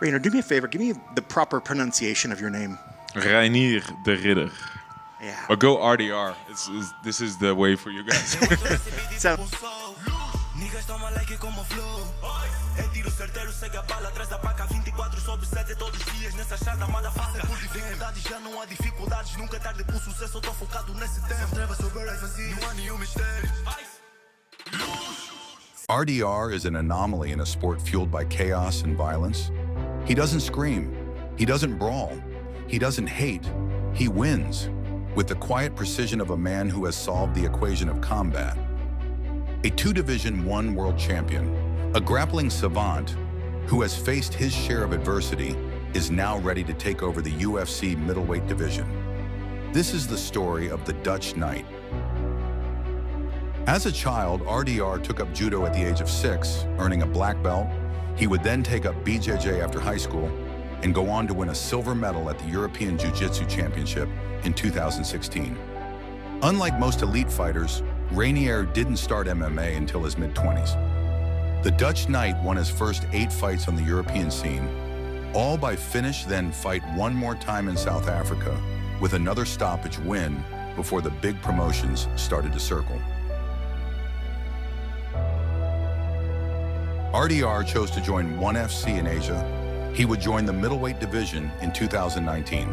Reiner, do me a favor. Give me the proper pronunciation of your name. Reiner De Ridder. Yeah. Or go RDR. This is the way for you guys. So, RDR is an anomaly in a sport fueled by chaos and violence. He doesn't scream. He doesn't brawl. He doesn't hate. He wins with the quiet precision of a man who has solved the equation of combat. A two-division one world champion, a grappling savant who has faced his share of adversity, is now ready to take over the UFC middleweight division. This is the story of the Dutch Knight. As a child, RDR took up judo at the age of 6, earning a black belt. He would then take up BJJ after high school and go on to win a silver medal at the European Jiu-Jitsu Championship in 2016. Unlike most elite fighters, Reiner didn't start MMA until his mid-20s. The Dutch Knight won his first 8 fights on the European scene, all by finish, then fight one more time in South Africa with another stoppage win before the big promotions started to circle. RDR chose to join ONE FC in Asia. He would join the middleweight division in 2019.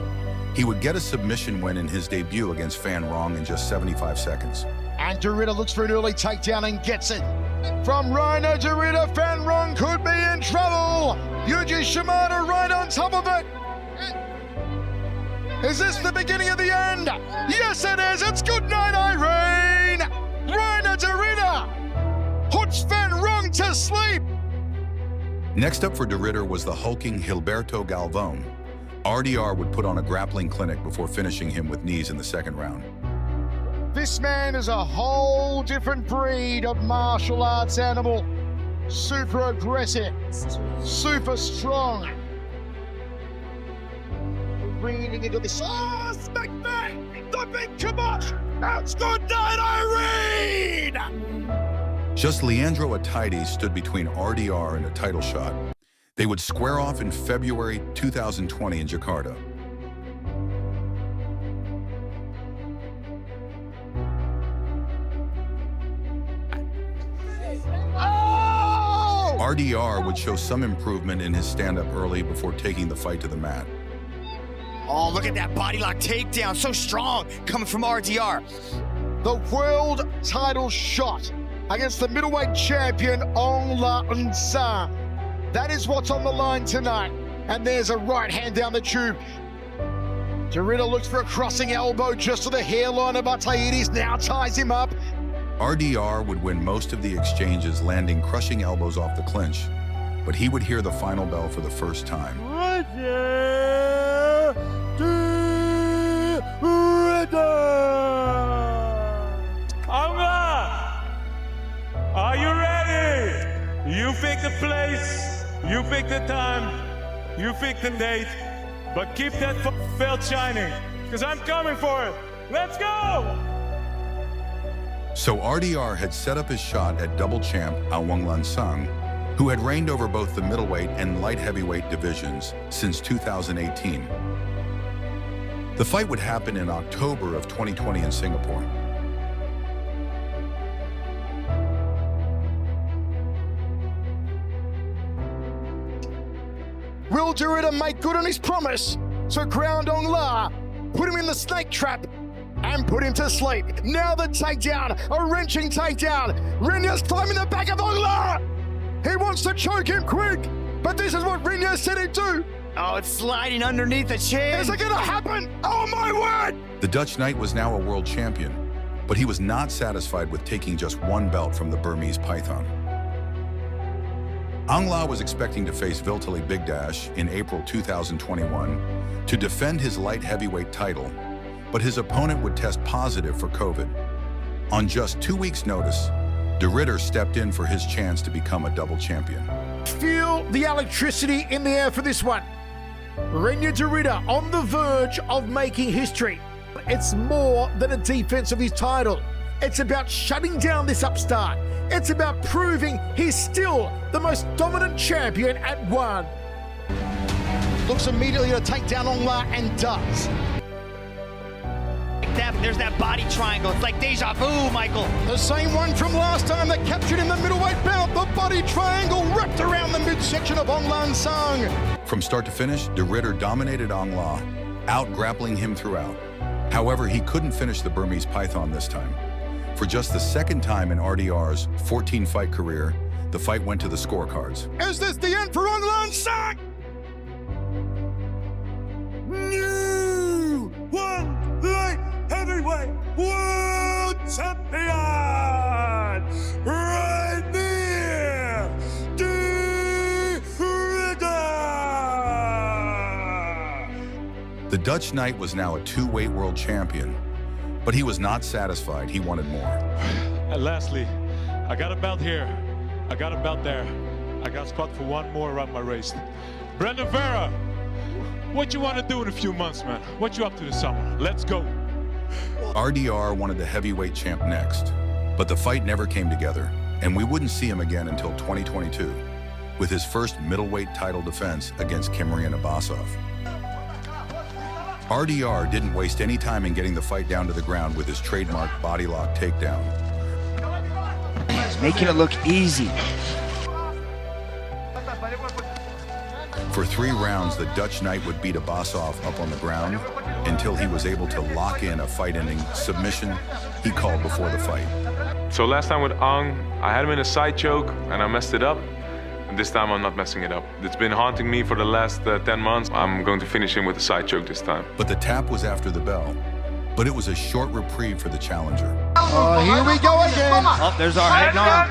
He would get a submission win in his debut against Van Rong in just 75 seconds. And De Ridder looks for an early takedown and gets it. From Reiner De Ridder, Van Rong could be in trouble. Yuji Shimada right on top of it. Is this the beginning of the end? Yes, it is. It's good night, Irene. Reiner De Ridder puts Van Rong to sleep. Next up for De Ridder was the hulking Gilberto Galvão. RDR would put on a grappling clinic before finishing him with knees in the second round. This man is a whole different breed of martial arts animal. Super aggressive, super strong. Reading into this. Oh, smack back! The big kabosh! That's good night, Irene! Just Leandro Ataides stood between RDR and a title shot. They would square off in February 2020 in Jakarta. Oh! RDR would show some improvement in his stand-up early before taking the fight to the mat. Oh, look at that body lock takedown. So strong coming from RDR. The world title shot against the middleweight champion, Aung La N Sang. That is what's on the line tonight. And there's a right hand down the tube. De Ridder looks for a crossing elbow just to the hairline of Ataides, now ties him up. RDR would win most of the exchanges, landing crushing elbows off the clinch, but he would hear the final bell for the first time. Reiner De Ridder! Are you ready? You pick the place, you pick the time, you pick the date, but keep that belt shining, because I'm coming for it. Let's go! So RDR had set up his shot at double champ Aung La N Sang, who had reigned over both the middleweight and light heavyweight divisions since 2018. The fight would happen in October of 2020 in Singapore. Will De Ridder make good on his promise to ground Aung La, put him in the snake trap, and put him to sleep? Now the takedown, a wrenching takedown. Reiner's climbing the back of Aung La. He wants to choke him quick, but this is what Reiner said he'd do. Oh, it's sliding underneath the chin. Is it gonna happen? Oh my word! The Dutch Knight was now a world champion, but he was not satisfied with taking just one belt from the Burmese Python. Aung La was expecting to face Vitaly Bigdash in April 2021 to defend his light heavyweight title, but his opponent would test positive for COVID. On just 2 weeks' notice, De Ridder stepped in for his chance to become a double champion. Feel the electricity in the air for this one. Reiner De Ridder on the verge of making history. It's more than a defense of his title. It's about shutting down this upstart. It's about proving he's still the most dominant champion at ONE. looks immediately to take down Aung La and does. There's that body triangle. It's like deja vu, Michael. The same one from last time that captured in the middleweight bout. The body triangle wrapped around the midsection of Aung La N Sang. From start to finish, De Ridder dominated Aung La, out-grappling him throughout. However, he couldn't finish the Burmese Python this time. For just the second time in RDR's 14-fight career, the fight went to the scorecards. Is this the end for Aung La N Sang? New one light heavyweight world champion, Reiner De Ridder. The Dutch Knight was now a two-weight world champion, but he was not satisfied. He wanted more. And lastly, I got a belt here, I got a belt there, I got a spot for one more around my waist. Brandon Vera, what you want to do in a few months, man? What you up to this summer? Let's go. RDR wanted the heavyweight champ next, but the fight never came together, and we wouldn't see him again until 2022, with his first middleweight title defense against Kimrian Abbasov. RDR didn't waste any time in getting the fight down to the ground with his trademark body lock takedown. Making it look easy. For 3 rounds, the Dutch Knight would beat Abbasov up on the ground until he was able to lock in a fight-ending submission he called before the fight. So last time with Aung, I had him in a side choke and I messed it up. And this time I'm not messing it up. It's been haunting me for the last 10 months. I'm going to finish him with a side choke this time. But the tap was after the bell. But it was a short reprieve for the challenger. Here we go again. Oh, there's our head and arm.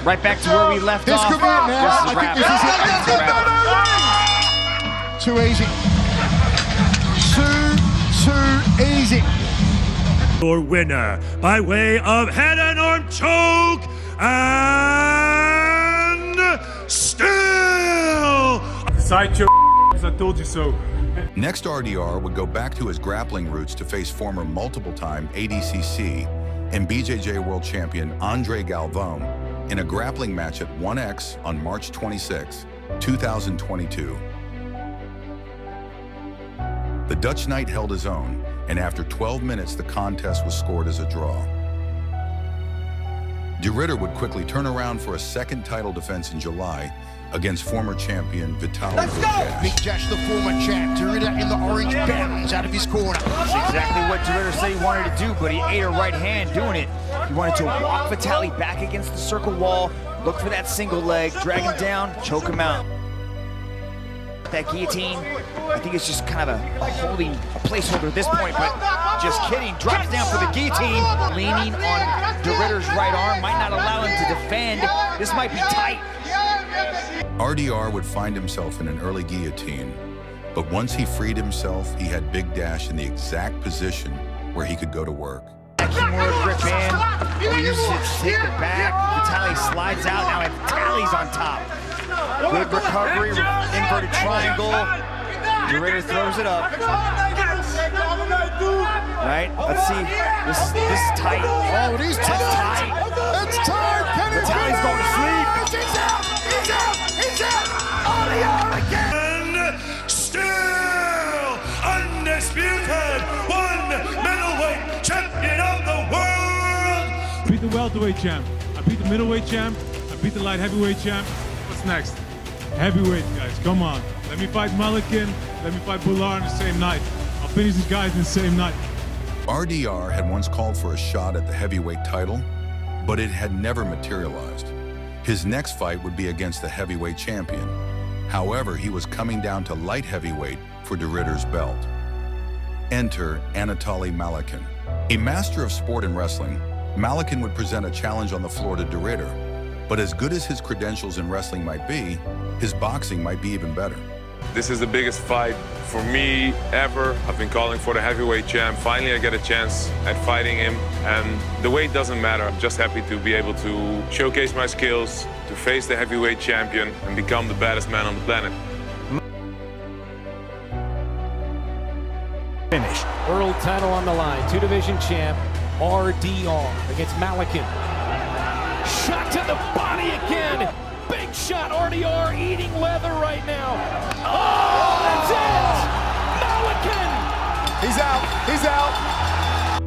Right back to where we left This off. could be it now. This is I a wrap. think this is it. Too easy. Too easy. Your winner by way of head and arm choke and still side choke. I told you so. Next, RDR would go back to his grappling roots to face former multiple-time ADCC and BJJ world champion Andre Galvão in a grappling match at 1X on March 26, 2022. The Dutch Knight held his own, and after 12 minutes, the contest was scored as a draw. De Ridder would quickly turn around for a second title defense in July against former champion Vitaly Bigdash. Bigdash, the former champ. De Ridder in the orange bands out of his corner. That's exactly what De Ridder said he wanted to do, but he ate her right hand doing it. He wanted to walk Vitaly back against the circle wall, look for that single leg, drag him down, choke him out. That guillotine, I think it's just kind of a placeholder at this point, but just kidding. Drops down for the guillotine, leaning on De Ridder's right arm, might not allow him to defend. This might be tight. RDR would find himself in an early guillotine, but once he freed himself, he had Bigdash in the exact position where he could go to work. Kimura grip in, he uses it to take the back. Vitaly slides out, now Vitaly's on top. Good recovery, inverted triangle. De Ridder throws it up. Right, let's see, this is tight. Oh, it is tight. It's tight. Vitaly's going to sleep. He's out. He's out. He's out. RDR again. And still undisputed one middleweight champion of the world. Beat the welterweight champ. I beat the middleweight champ. I beat the light heavyweight champ. What's next? Heavyweight, guys. Come on. Let me fight Malykhin. Let me fight Bular on the same night. I'll finish these guys in the same night. RDR had once called for a shot at the heavyweight title, but it had never materialized. His next fight would be against the heavyweight champion. However, he was coming down to light heavyweight for De Ridder's belt. Enter Anatoly Malykhin. A master of sport and wrestling, Malykhin would present a challenge on the floor to De Ridder. But as good as his credentials in wrestling might be, his boxing might be even better. This is the biggest fight for me ever. I've been calling for the heavyweight champ. Finally, I get a chance at fighting him. And the weight doesn't matter. I'm just happy to be able to showcase my skills, to face the heavyweight champion, and become the baddest man on the planet. Finish. World title on the line. 2-division champ, RDR against Malykhin. Shot to the body again. Big shot, RDR eating leather right now. Oh!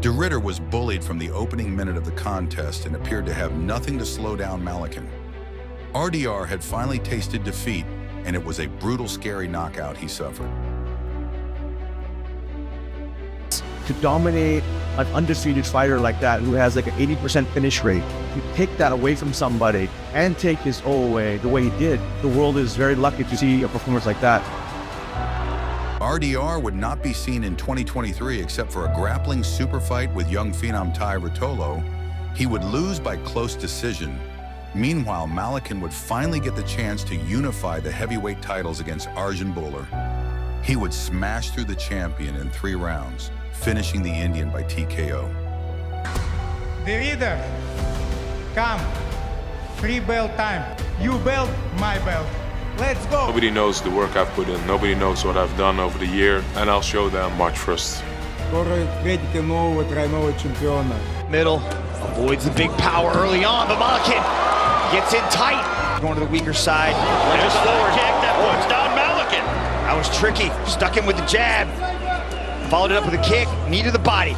De Ridder was bullied from the opening minute of the contest and appeared to have nothing to slow down Malykhin. RDR had finally tasted defeat, and it was a brutal, scary knockout he suffered. To dominate an undefeated fighter like that who has like an 80% finish rate, you take that away from somebody and take his O away the way he did, the world is very lucky to see a performance like that. RDR would not be seen in 2023 except for a grappling super fight with young phenom Tai Ruotolo. He would lose by close decision. Meanwhile, Malykhin would finally get the chance to unify the heavyweight titles against Arjun Bhullar. He would smash through the champion in 3 rounds, finishing the Indian by TKO. De Ridder, come. Free belt time. You belt, my belt. Let's go. Nobody knows the work I've put in. Nobody knows what I've done over the year, and I'll show them March 1st. Middle, avoids the big power early on, but Malykhin gets in tight. Going to the weaker side. There's a forward kick that puts down Malykhin. That was tricky. Stuck him with the jab. Followed it up with a kick, knee to the body.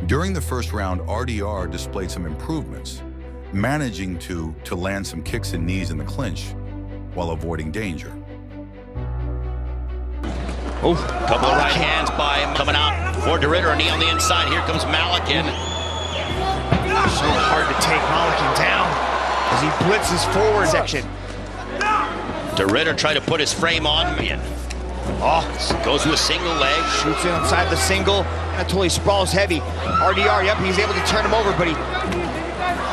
During the first round, RDR displayed some improvements, managing to land some kicks and knees in the clinch while avoiding danger. Oh, couple of right hands by him coming out for De Ridder, a knee on the inside. Here comes Malykhin. So hard to take Malykhin down as he blitzes forward section. De Ridder tried to put his frame on. Oh, goes to a single leg. Shoots in inside the single. Anatoly sprawls heavy. RDR, yep, he's able to turn him over, but he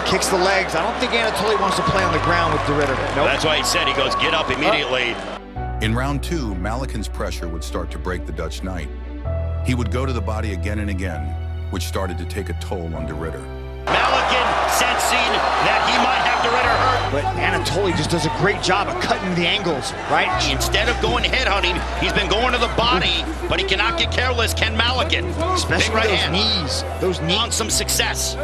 kicks the legs. I don't think Anatoly wants to play on the ground with De Ridder. Nope. That's why he said he goes, get up immediately. In round 2, Malykhin's pressure would start to break the Dutch Knight. He would go to the body again and again, which started to take a toll on De Ridder. Malykhin sensing that he might have De Ridder hurt. But Anatoly just does a great job of cutting the angles, right? Instead of going head hunting, he's been going to the body, but he cannot get careless, Ken Malykhin. Especially Big right those hand. knees. Those knees. On some success.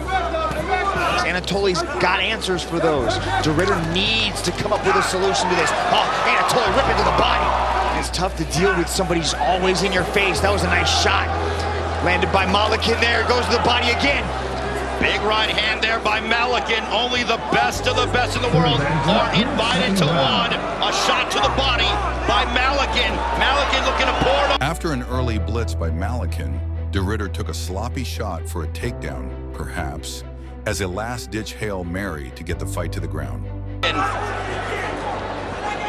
Anatoly's got answers for those. De Ridder needs to come up with a solution to this. Oh, Anatoly ripping to the body. It's tough to deal with somebody who's always in your face. That was a nice shot. Landed by Malykhin there, goes to the body again. Big right hand there by Malykhin. Only the best of the best in the world are invited to one. A shot to the body by Malykhin. Malykhin looking to pour it. After an early blitz by Malykhin, De Ridder took a sloppy shot for a takedown, perhaps, as a last-ditch Hail Mary to get the fight to the ground.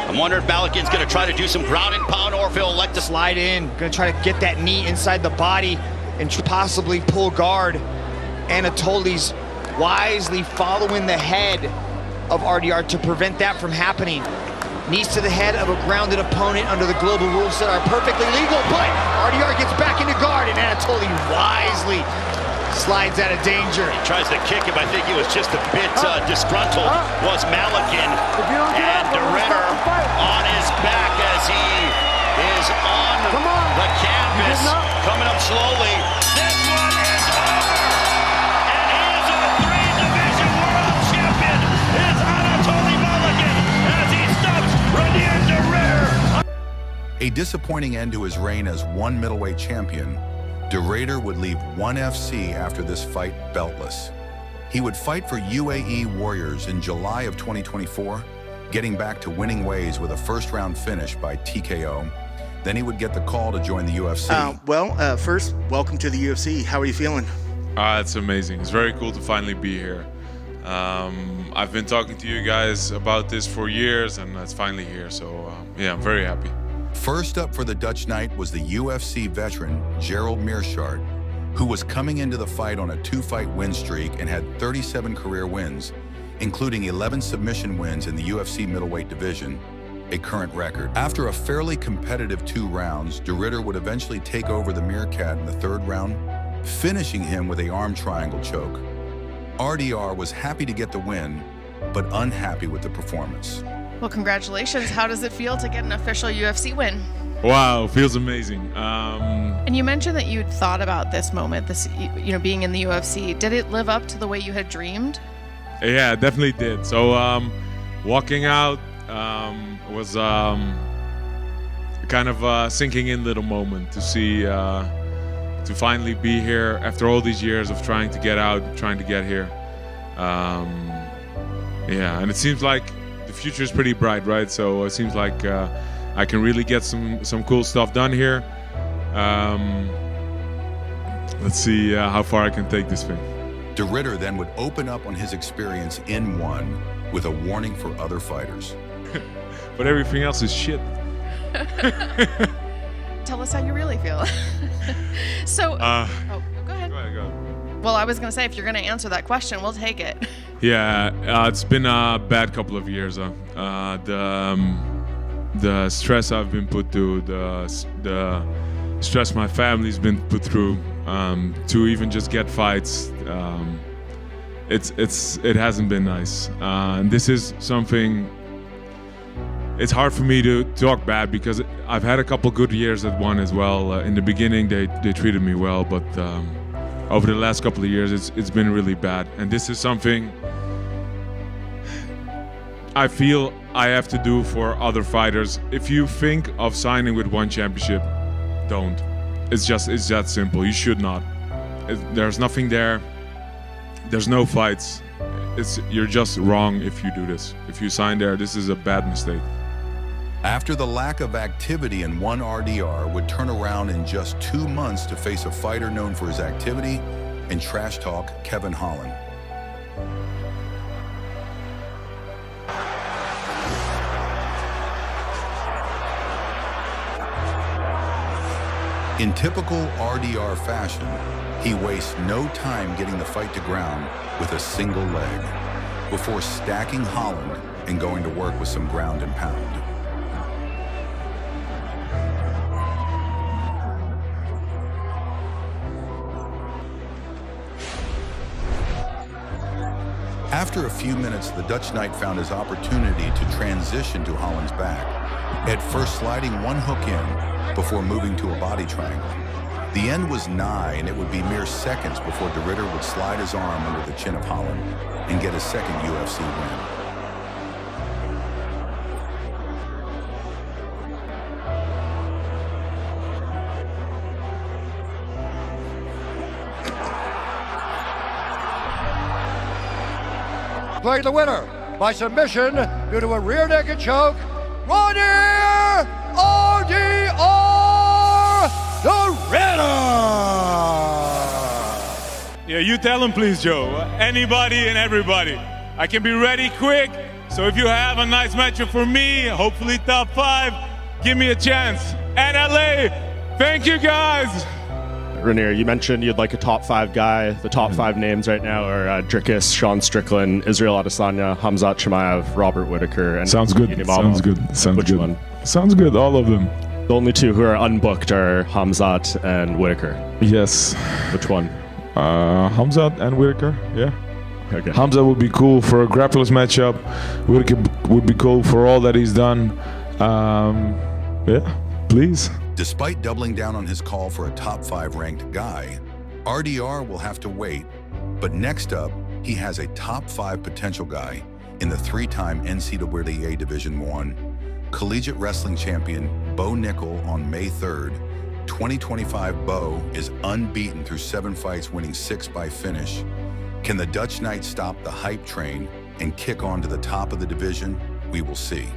I'm wondering if Malykhin's going to try to do some ground and pound, or if he'll elect to Slide in, gonna try to get that knee inside the body and possibly pull guard. Anatoly's wisely following the head of RDR to prevent that from happening. Knees to the head of a grounded opponent under the global rules that are perfectly legal, but RDR gets back into guard and Anatoly wisely slides out of danger. He tries to kick him. I think he was just a bit disgruntled, was Malykhin. And De Ridder on his back as he is on the canvas, coming up slowly. This one is over! And he is a 3-division world champion. It's Anatoly Malykhin as he stops Reiner De Ridder. A disappointing end to his reign as one middleweight champion, De Ridder would leave ONE FC after this fight beltless. He would fight for UAE Warriors in July of 2024, getting back to winning ways with a first-round finish by TKO. Then he would get the call to join the UFC. First, welcome to the UFC. How are you feeling? It's amazing. It's very cool to finally be here. I've been talking to you guys about this for years, and it's finally here. So, yeah, I'm very happy. First up for the Dutch Knight was the UFC veteran Gerald Meerschaert, who was coming into the fight on a 2-fight win streak and had 37 career wins, including 11 submission wins in the UFC middleweight division, a current record. After a fairly competitive 2 rounds, De Ridder would eventually take over the Meerkat in the 3rd round, finishing him with an arm triangle choke. RDR was happy to get the win, but unhappy with the performance. Well, congratulations. How does it feel to get an official UFC win? Wow, feels amazing. And you mentioned that you'd thought about this moment, being in the UFC. Did it live up to the way you had dreamed? Yeah, it definitely did. So walking out was kind of a sinking in little moment to see to finally be here after all these years of trying to get out, trying to get here. Yeah, and it seems like the future is pretty bright, right? So it seems like I can really get some cool stuff done here. Let's see how far I can take this thing. De Ridder then would open up on his experience in one with a warning for other fighters. But everything else is shit. Tell us how you really feel. So, go ahead. Go ahead. Well, I was going to say, if you're going to answer that question, we'll take it. Yeah, it's been a bad couple of years. The stress I've been put through, the stress my family's been put through, to even just get fights, it hasn't been nice. And this is something. It's hard for me to talk bad because I've had a couple good years at one as well. In the beginning, they treated me well, but over the last couple of years, it's been really bad. And this is something I feel I have to do for other fighters. If you think of signing with one championship, don't. It's that simple. You should not. There's nothing there. There's no fights. You're just wrong if you do this. If you sign there, this is a bad mistake. After the lack of activity in one RDR would turn around in just 2 months to face a fighter known for his activity and trash talk, Kevin Holland. In typical RDR fashion, he wastes no time getting the fight to ground with a single leg before stacking Holland and going to work with some ground and pound. After a few minutes, the Dutch Knight found his opportunity to transition to Holland's back, at first sliding one hook in before moving to a body triangle. The end was nigh, and it would be mere seconds before De Ridder would slide his arm under the chin of Holland and get his second UFC win. Declared the winner by submission due to a rear naked choke, Reiner De Ridder! Yeah, you tell him, please, Joe. Anybody and everybody. I can be ready quick. So if you have a nice matchup for me, hopefully top 5, give me a chance. And LA, thank you guys. Reiner, you mentioned you'd like a top 5 guy. The top 5 names right now are Dricus, Sean Strickland, Israel Adesanya, Khamzat Chimaev, Robert Whittaker, and Sounds good. Sounds good. Sounds good. One? Sounds good. All of them. The only 2 who are unbooked are Khamzat and Whittaker. Yes. Which one? Khamzat and Whittaker. Yeah. Okay. Khamzat would be cool for a grapplers matchup. Whittaker would be cool for all that he's done. Yeah. Please. Despite doubling down on his call for a top 5 ranked guy, RDR will have to wait. But next up, he has a top 5 potential guy in the 3-time NCAA Division I collegiate wrestling champion Bo Nickal on May 3rd. 2025 Bo is unbeaten through 7 fights, winning 6 by finish. Can the Dutch Knight stop the hype train and kick on to the top of the division? We will see.